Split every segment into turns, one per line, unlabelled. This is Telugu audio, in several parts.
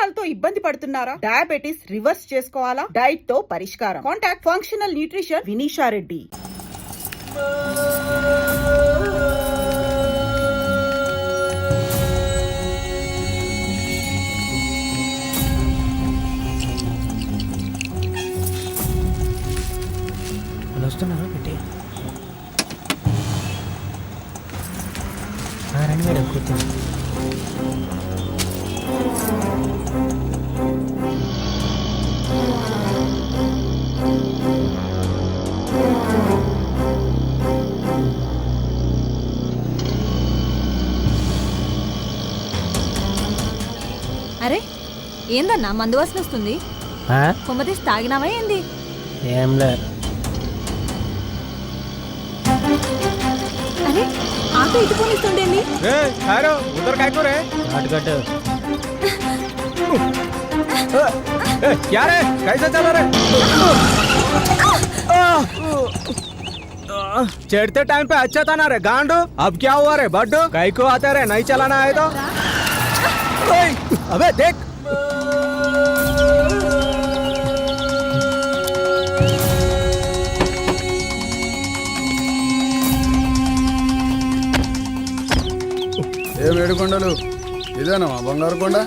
కొలెస్ట్రాల్ తో ఇబ్బంది పడుతున్నారా? డయాబెటిస్ రివర్స్ చేసుకోవాలా? డైట్ తో పరిష్కారం. Contact functional nutrition Vinisha Reddy.
వస్తున్నారా పెట్టి రండి మేడం కూర్చోండి.
అరే ఏందన్నా మందు వాసన వస్తుంది? కొమ్మతీసి తాగినావా ఏంది?
ఏం లే.
అరే ఆటో ఇటు పోనిస్తుండేంది?
चढ़ते टाइम पे अच्छा था ना रे गांडू. अब क्या हुआ रे बड्डू? कहीं को आते रे नहीं चलाना है तो. अबे देख
ఏడుకొండలు ఇదేనా బంగారు కొండ?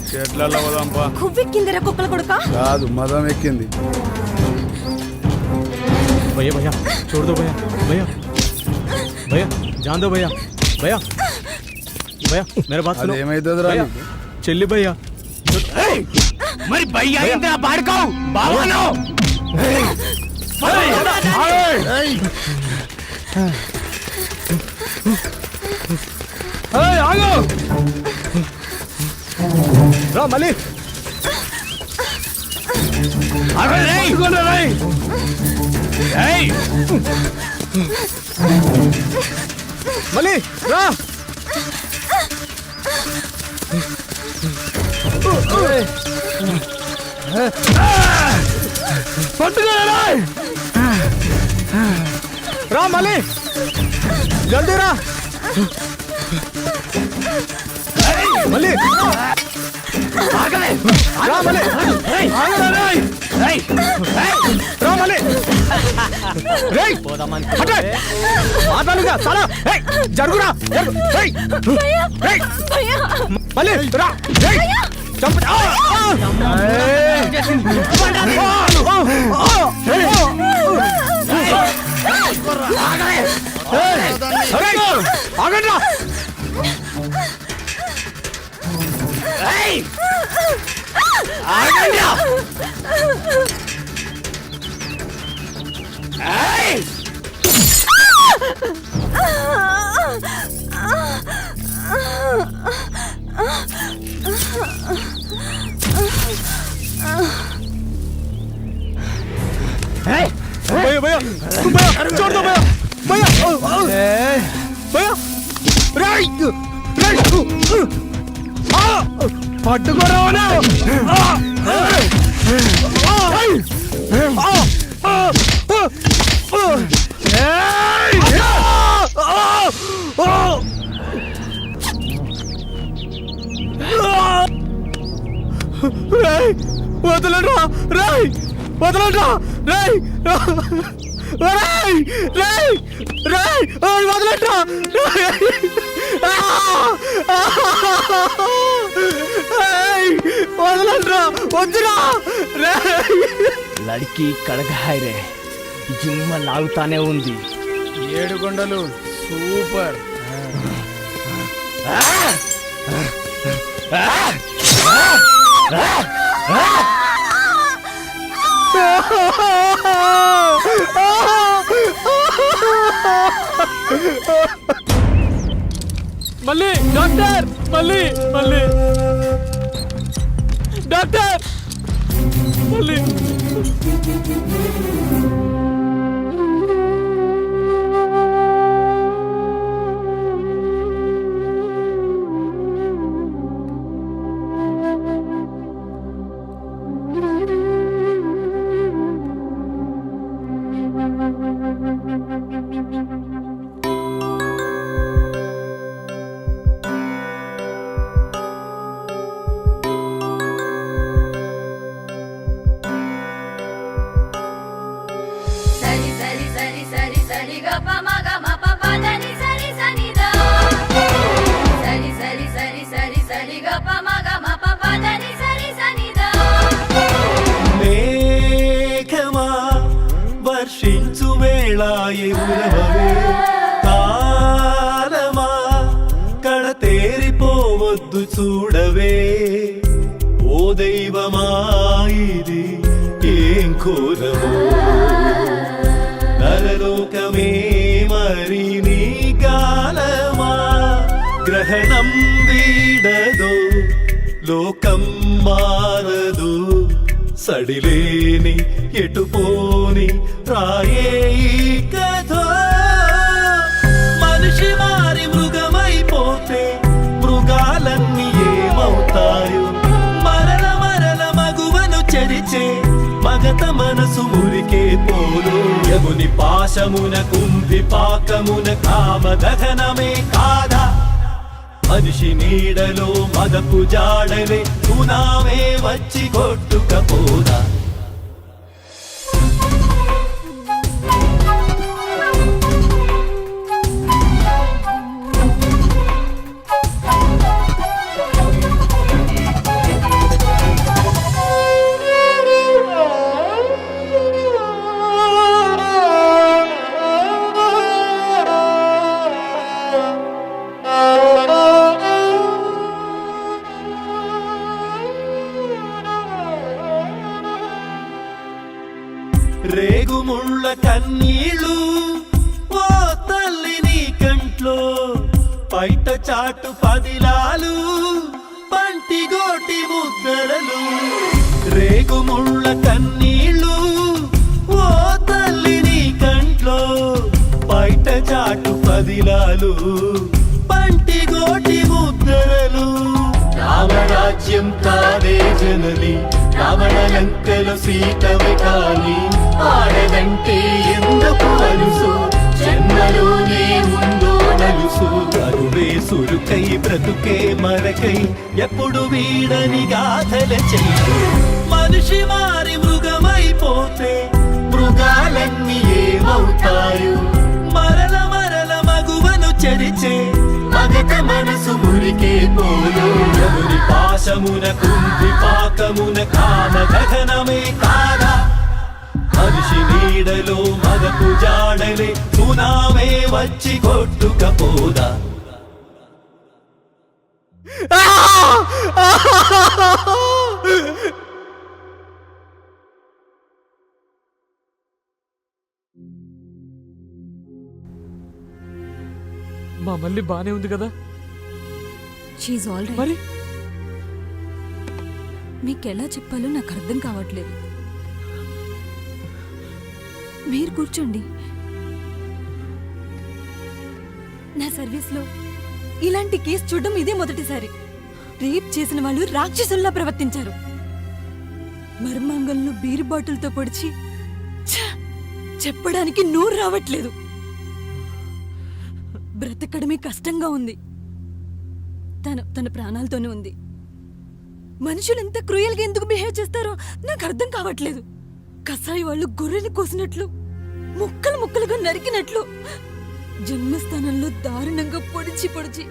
చెట్లలో పోదాంపా.
కువ్వెక్కిందిరా కుక్కల కొడుక.
కాదు మదం ఎక్కింది.
भैया भैया छोड़ दो भैया. भैया भैया जान दो भैया. भैया भैया मेरे बात सुनो.
ఏమైతుందిరా?
చెల్లి भैया మరి భయ్యా ఇంద్ర బాడుకోవు బావను. ఆగో రా మళ్ళీ మళ్ళీ రా. రా మళ్ళీ జల్దీ రా మళ్ళీ రా మళ్ళీ రా మళ్ళీ మాట్లాడుగా చాలా జరుగురా మళ్ళీ రా చంప ఆగండ్రా. भैया भैया भैया छोड़ दो भैया. भैया भैया राइट राइट పట్టుకోరావనా. వదలరా రాయ్ వదలరా రాయ్ రాయ్ రాయ్ రాయ్ వదలరా వదలరా వద్దురా.
లడికి కడగాయ రే జిమ్మ లాగుతానే ఉంది.
ఏడుకొండలు సూపర్.
మళ్ళీ డాక్టర్ మళ్ళీ మళ్ళీ డాక్టర్ మళ్ళీ
తేరిపోవద్దు చూడవే ఓ దైవమాయిది ఏం కోరవో నరలోకమే మరి నీ కాలమా గ్రహణం వీడదో లోకం మారదు సడిలేని ఎటుపోని రాయే ఈ కథో మనిషి మారి మృగమైపోతే మృగాలన్నీ ఏమవుతాయో మరల మరల మగువను చెరిచే మగత మనసు మురికే పోలు యముని పాశమున కుంభి పాకమున కామ దహనమే కాదా మనిషి నీడలో మదపు జాడలే సునామే వచ్చి కొట్టుకపోదా రేగుముళ్ళ కన్నీళ్ళు ఓ తల్లి నీ కంట్లో పైట చాటు పదిలాలు పంటిగోటి ముద్దరలు రేగుముళ్ళ కన్నీళ్ళు ఓ తల్లి నీ కంట్లో పైట చాటు పదిలాలు పంటిగోటి ముద్దరలు రామరాజ్యం కాదే జనని రావణ లంకలో సీతవి కాని ఆడదంటే ఎందుకు అలుసు జన్మలోనే ఉందో నలుసు కరువే సురుకై బ్రతుకే మరకై ఎప్పుడు వీడని గాథల చెయ్యి మనిషి మారి మృగమైపోతే మృగాలన్నీ ఏమవుతాయో మరల మరల మగువను చెరిచే మగత మనసు మురికే పోలు యముని పాశమున కుంభి పాకమున కామ దహనమే కాదా మనిషి నీడలో మగపు జాడలే సునామే వచ్చి కొట్టుకపోదా
మా మళ్ళీ బానే ఉంది కదా
షీఈ్ ఆల్ రైట్.
మరి
మీకెలా చెప్పాలో నాకు అర్థం కావట్లేదు. మీరు కూర్చోండి. నా సర్వీస్లో ఇలాంటి కేసు చూడడం ఇదే మొదటిసారి. రేప్ చేసిన వాళ్ళు రాక్షసుల్లా ప్రవర్తించారు. మర్మాంగంలో బీరు బాటిల్తో పొడిచి చెప్పడానికి నోరు రావట్లేదు. బ్రతకడమే కష్టంగా ఉంది. తన ప్రాణాలతోనే ఉంది. మనుషులు ఎంత క్రూయల్గా ఎందుకు బిహేవ్ చేస్తారో నాకు అర్థం కావట్లేదు. కసాయి వాళ్ళు గొర్రెని కోసినట్లు, ముక్కలు ముక్కలుగా నరికినట్లు, జన్మస్థానంలో దారుణంగా పొడిచి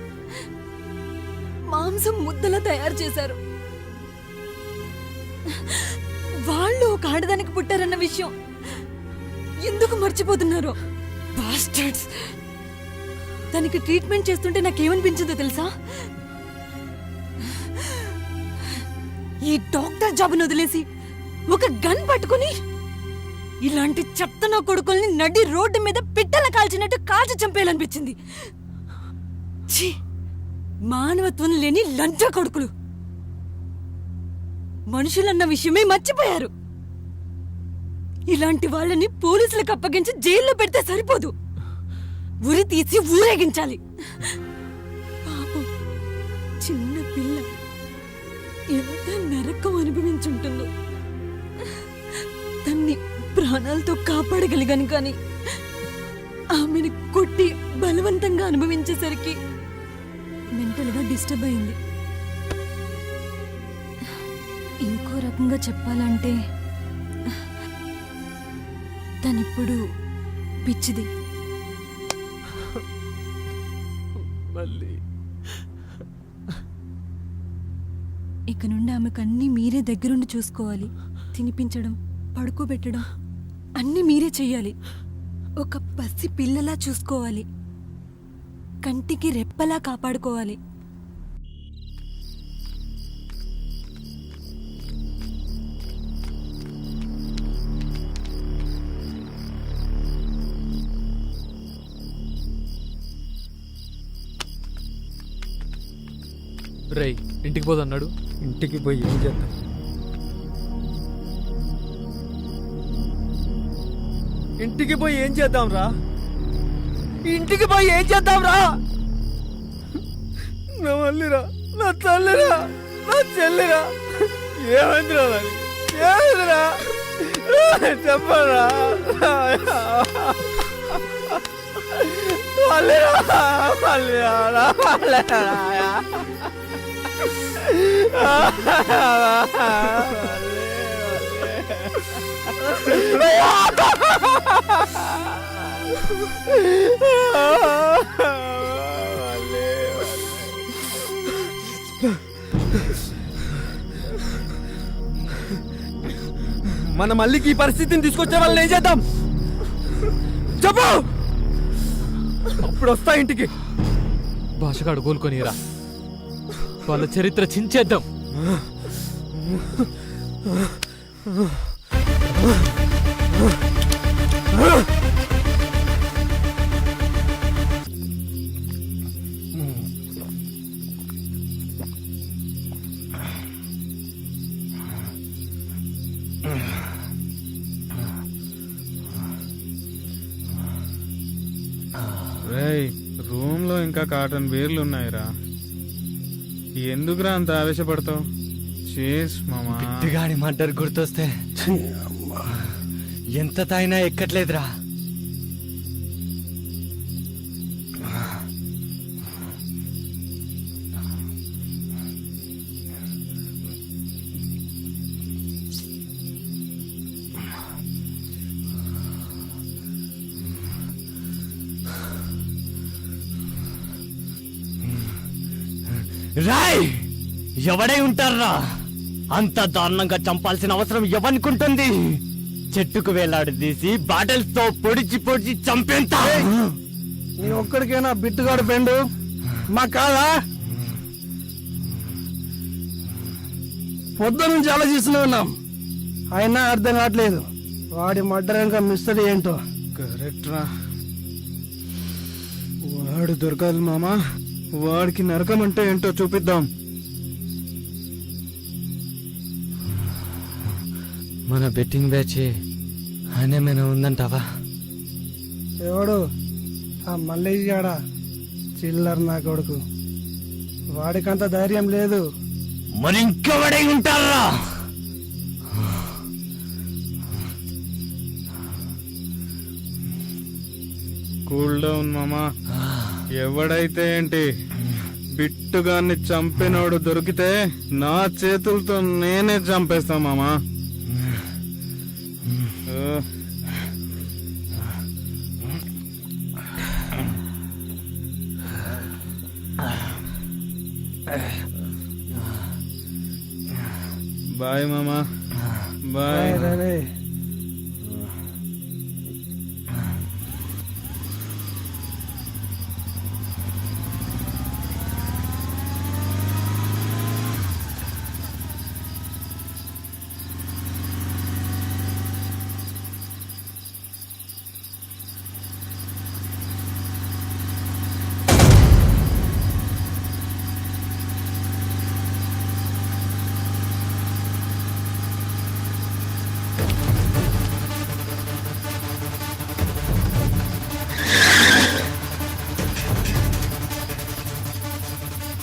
మాంసం ముద్దలా తయారు చేశారు. వాళ్ళు ఒక ఆడదానికి పుట్టారన్న విషయం ఎందుకు మర్చిపోతున్నారో. బాస్టర్డ్స్. తనకి ట్రీట్మెంట్ చేస్తుంటే నాకేమనిపించిందో తెలుసా? ఈ డాక్టర్ జాబ్ను వదిలేసి ఒక గన్ పట్టుకుని ఇలాంటి చెత్త నా కొడుకుల్ని నడి రోడ్డు మీద పిట్టల కాల్చినట్టు కాల్చి చంపేయాలనిపించింది. ఛీ, మానవత్వం లేని లంచ కొడుకులు. మనుషులన్న విషయమే మర్చిపోయారు. ఇలాంటి వాళ్ళని పోలీసులకు అప్పగించి జైల్లో పెడితే సరిపోదు, ఉరి తీసి ఊరేగించాలి. పాపం చిన్న పిల్ల ఎంత నరకం అనుభవించుంటుందో. తన్ని ప్రాణాలతో కాపాడగలిగాను, కానీ ఆమెను కొట్టి బలవంతంగా అనుభవించేసరికి మెంటల్గా డిస్టర్బ్ అయింది. ఇంకో రకంగా చెప్పాలంటే తనిప్పుడు పిచ్చిది.
మళ్ళీ
ఇక నుండి ఆమెకు అన్నీ మీరే దగ్గరుండి చూసుకోవాలి. తినిపించడం, పడుకోబెట్టడం అన్నీ మీరే చెయ్యాలి. ఒక పసి పిల్లలా చూసుకోవాలి. కంటికి రెప్పలా కాపాడుకోవాలి.
రేయ్ ఇంటికి పోదన్నాడు.
ఇంటికి పోయి ఏం చేద్దాం? ఇంటికి పోయి ఏం చేద్దాం రా? ఇంటికి పోయి ఏం చేద్దాం రా? నా మల్లిరా, నా తల్లిరా, నా చెల్లిరా, ఏమైందిరా మరి? ఏమైందిరా చెప్పరా? మల్లిరా, మల్లిరా, మల్లిరా. మన మళ్ళీకి ఈ పరిస్థితిని తీసుకొచ్చే వాళ్ళని ఏం చేద్దాం చెప్పు. అప్పుడు వస్తా ఇంటికి.
భాషగాడు కోలుకొనిరా, వాళ్ళ చరిత్ర చించేద్దాం.
రేయ్, రూమ్ లో ఇంకా కాటన్ బీర్లు ఉన్నాయిరా. ఎందుకురా అంత ఆవేశపడతావు? చేస్ మామా.
బిడ్డగాడి మర్డర్ గుర్తొస్తే ఎంత తాయినా ఎక్కట్లేదురా. రాయ్, ఎవడై ఉంటారా? అంత దారుణంగా చంపాల్సిన అవసరం ఎవరికుంటుంది? చెట్టుకు వేలాడదీసి బాటిల్స్ తో పొడిచి పొడిచి చంపేంత.
నీ ఒక్కడికేనా బిట్టుగాడు బెండు? మా కాదా? పొద్దు నుంచి ఆలోచిస్తూనే ఉన్నాం, అయినా అర్థం కావట్లేదు. వాడి మడ్డరంగా మిస్టరీ ఏంటో.
కరెక్ట్ రా, వాడు దొరకాలి మామా. వాడికి నరకం అంటే ఏంటో చూపిద్దాం.
మన బెట్టింగ్ బ్యాచ్ అనేమైనా ఉందంటావా?
ఎవడు? ఆ మల్లేష్ గాడా? చిల్లర్ నా కొడుకు. వాడికంత ధైర్యం లేదు.
మరి ఇంకెవడై ఉంటారా?
కూల్ డౌన్ మామా. ఎవడైతే ఏంటి, బిట్టుగాన్ని చంపినోడు దొరికితే నా చేతులతో నేనే చంపేస్తా మామా. బాయ్ మామా, బాయ్.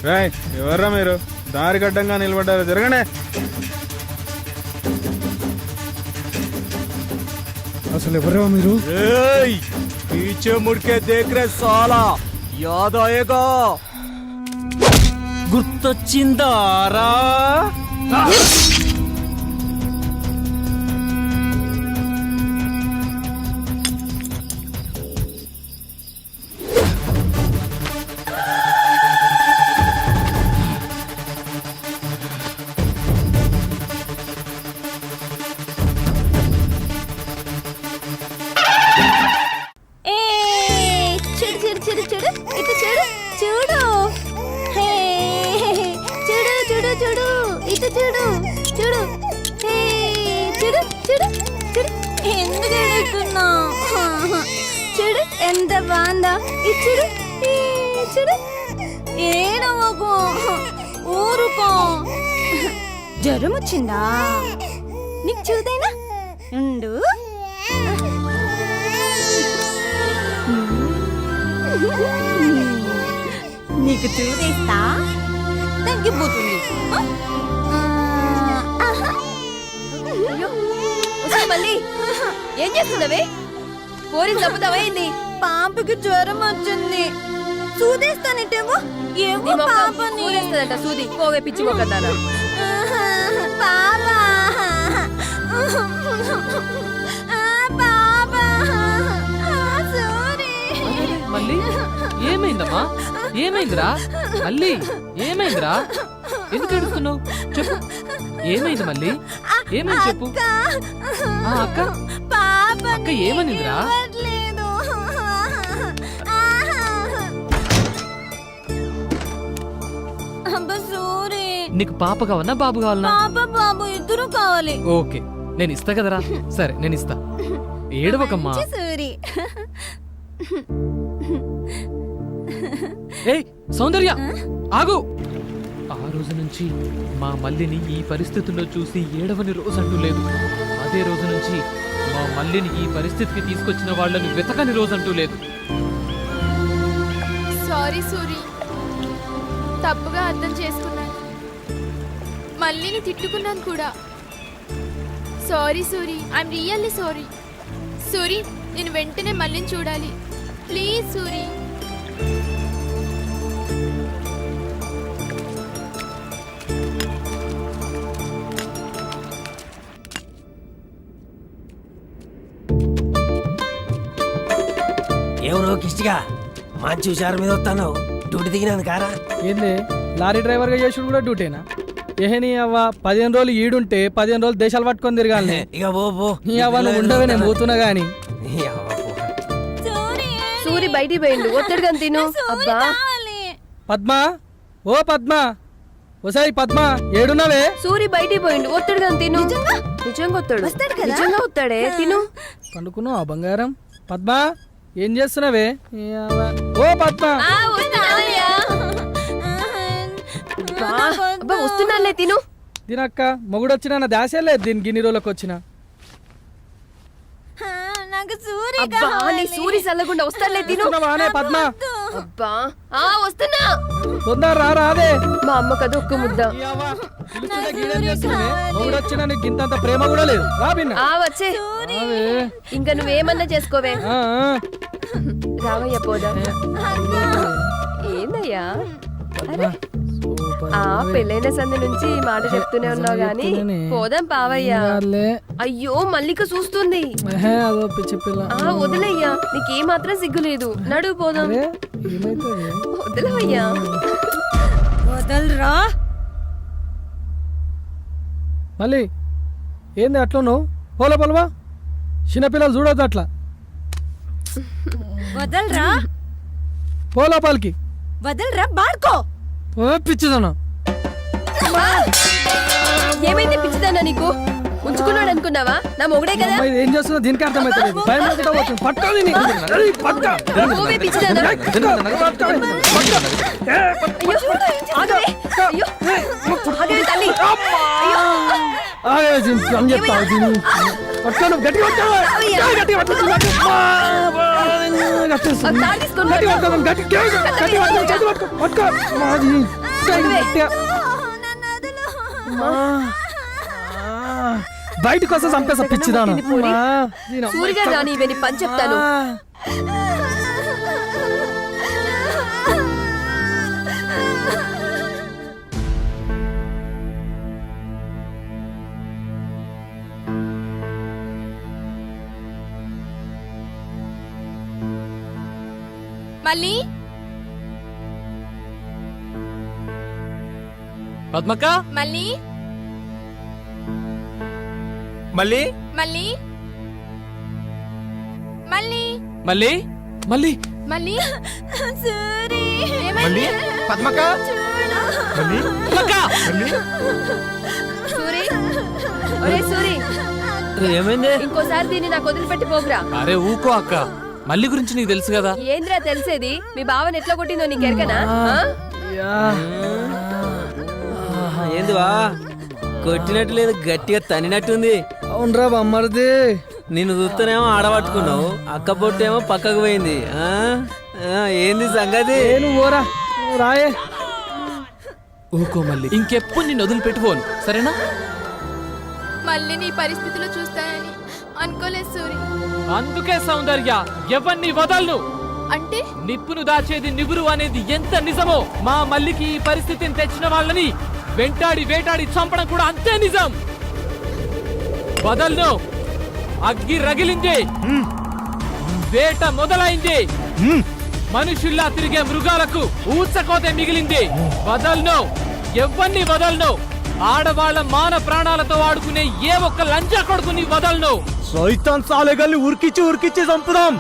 రాయ్, ఎవర్రా మీరు? దారి గడ్డంగా నిలబడ్డారు, జరగండి.
అసలు ఎవరో మీరు?
पीछे मुड़ के देख रहे साला, याद आएगा? గుర్తొచ్చిందారా?
చూడు ఎంత బాగుందా. చూడు చూడు ఏడవకు, ఊరుకో. జ్వరం వచ్చిందా? నీకు చూదైనా ఉండు. నీకు చూదేస్తా తగ్గిపోతుంది. మళ్ళీ ఏం చేస్తున్నావే? పోరీలు తప్పుతావైంది. పాపకి జ్వరం వచ్చింది. చూదేస్తానంటేమో ఏమో పాపని చూదేస్తానంట. సూది పోవే పిచ్చి మొక్కదానా.
మళ్ళీ ఏమైందమ్మా? ఏమైందిరా? మళ్ళీ ఏమైందిరా? ఎందుకు ఏడుస్తున్నావు? చెప్పు, ఏమైంది మళ్ళీ? ఏమైంది చెప్పు. అక్క అక్క ఏమనిందిరా? నీకు పాప కావాలన్నా బాబు కావాలన్నా?
బాబు ఇద్దరు కావాలి.
ఓకే, నేను ఇస్తా కదరా. సరే నేను ఇస్తా. ఏడవకమ్మా.
సూరి
ఏయ్ సౌందర్య ఆగు. ఆ రోజు నుంచి మా మల్లిని ఈ పరిస్థితుల్లో చూసి ఏడవని రోజంటూ లేదు. అదే రోజు నుంచి మా మల్లిని ఈ పరిస్థితికి తీసుకొచ్చిన వాళ్ళని వెతకని రోజంటూ లేదు.
సారీ సూరి, తప్పుగా అర్థం చేసుకున్నాను. మల్లిని తిట్టుకున్నాను కూడా. Sorry Suri, I'm really sorry. Suri, నేను వెంటనే మల్లిని చూడాలి ప్లీజ్ సూరి.
ఎవరో కిష్టిగా మంచి హుషారు మీద వస్తాను. డ్యూటీ దిగినాను కారా.
ఏంది లారీ డ్రైవర్గా చేసుడు కూడా డ్యూటీనా? ఏహని అవ్వ 15 రోజులు ఈడుంటే 15 రోజులు దేశాలు పట్టుకొని తిరగాలి.
ఇక పో
నీ అవ్వ నువ్వు ఉండవే, నేను పోతున్నా గాని.
సూరి బయటికి పోయిండు. ఒత్తిడిగా తిను. అబ్బా
పద్మ, ఓ పద్మ, ఓసారి పద్మ ఏడున్నావే?
సూరి బయటికి పోయిండు. ఒత్తిడిగా తిను. నిజంగా వస్తాడు. నిజంగా వస్తాడే. తిను.
పండుకున్నావు బంగారం? పద్మ ఏం చేస్తున్నావే? నీ అవ్వ. ఓ పద్మ,
వస్తున్నాలే. తిను.
దీనక్క మొగుడొచ్చినా నా దాసే లేదు దీనికి ఇన్ని రోజులకు వచ్చిన.
అబ్బా నీ సూరి చల్లకుండా వస్తాలే. తిను.
వస్తున్నావానే పద్మ?
అబ్బా వస్తున్నా.
తొందర రా రాదే.
మా అమ్మ కదా ఒక్క ముద్ద.
ఈ అవ్వ, పిలుస్తుంటే గీడేం చేస్తున్నావే? మొగుడొచ్చినా నీకు ఇంతంత ప్రేమ కూడా లేదు. రా బిన్న.
వచ్చే.
రావే.
ఇంకా నువ్వేమన్నా చేసుకోవే.
ఆ, ఆ.
రావయ్యా పోదా. ఏందయ్యా? అరే పెళ్ళైన సంది నుంచి ఈ మాట చెప్తూనే ఉన్నావు గాని పోదాం పావయ్యా. అయ్యో మల్లిక చూస్తుంది.
అదో పిచ్చి పిల్ల.
వదిలయ్యా, నీకే మాత్రం సిగ్గు లేదు. నడువు పోదాం. వదిలవయ్యా. వదలరా.
మళ్ళీ ఏంది అట్లా నువ్వు? పోల పొలవా చిన్నపిల్లలు చూడొద్దు అట్లా.
వదలరా.
పోలోపాలకి
వదలరా. బాడుకో.
పిచ్చిదన్నా.
ఏమైంది పిచ్చిదానా నీకు? ఉంచుకున్నాడు అనుకున్నావా? నా మొగుడే కదా.
ఏం చేస్తున్నా దీనికి అర్థమైతలేదు. భయం లేకుండా పోతుంది. పట్టుకోవాలి నీకు.
నువ్వే పిచ్చిదానా.
పట్టుకోను గట్టి బయటకు వస్తే చంపేస్తా పిచ్చిదాను.
సూరిగా రాని ఇవన్నీ పని చెప్తాను.
మళ్ళీ
పద్మక్క
మళ్ళీ
మళ్ళీ
మళ్ళీ మళ్ళీ
మళ్ళీ మళ్ళీ
మళ్ళీ సూరి
మళ్ళీ పద్మక్క మళ్ళీ
సూరి. ఒరే సూరి,
ఏమైంది?
ఇంకోసారి దీన్ని నాకు వదిలిపెట్టి పోకురా.
అరే ఊకో అక్క, మళ్ళీ గురించి నీకు తెలుసు కదా.
ఏంద్రా తెలిసేది? మీ బావని ఎట్లా కొట్టిందో నీకు ఎరకనా?
ఏందివా కొట్టినట్టు లేదు గట్టిగా తనినట్టుంది.
అవునరా బమ్మర్ది.
నిన్ను చూస్తేనేమో ఆడబట్టుకున్నావు, అక్క పొట్టేమో పక్కకు పోయింది. ఏంది సంగతి?
నువ్వు ఓరా, నువ్వు రాయే.
ఊకో మళ్ళీ, ఇంకెప్పుడు నిన్ను వదిలిపెట్టుకోను, సరేనా?
మళ్ళీ నీ పరిస్థితిలో చూస్తానని అనుకోలేదు సూరి.
అందుకే సౌందర్య ఎవరిని వదలను.
అంటే
నిప్పును దాచేది నిగురు అనేది ఎంత నిజమో, మా మల్లికి ఈ పరిస్థితిని తెచ్చిన వాళ్ళని వెంటాడి వేటాడి చంపడం కూడా అంతే నిజం. వదలను. అగ్గి రగిలింది, వేట మొదలైంది, మనుషుల్లా తిరిగే మృగాలకు ఊచకోతే మిగిలింది. వదలను, ఎవ్వన్ని వదలను. ఆడవాళ్ల మాన ప్రాణాలతో ఆడుకునే ఏ ఒక్క లంచా కొడుకుని వదలను.
సైతాన్ సాలెగల్ని ఉరికిచ్చి చంపుదాం.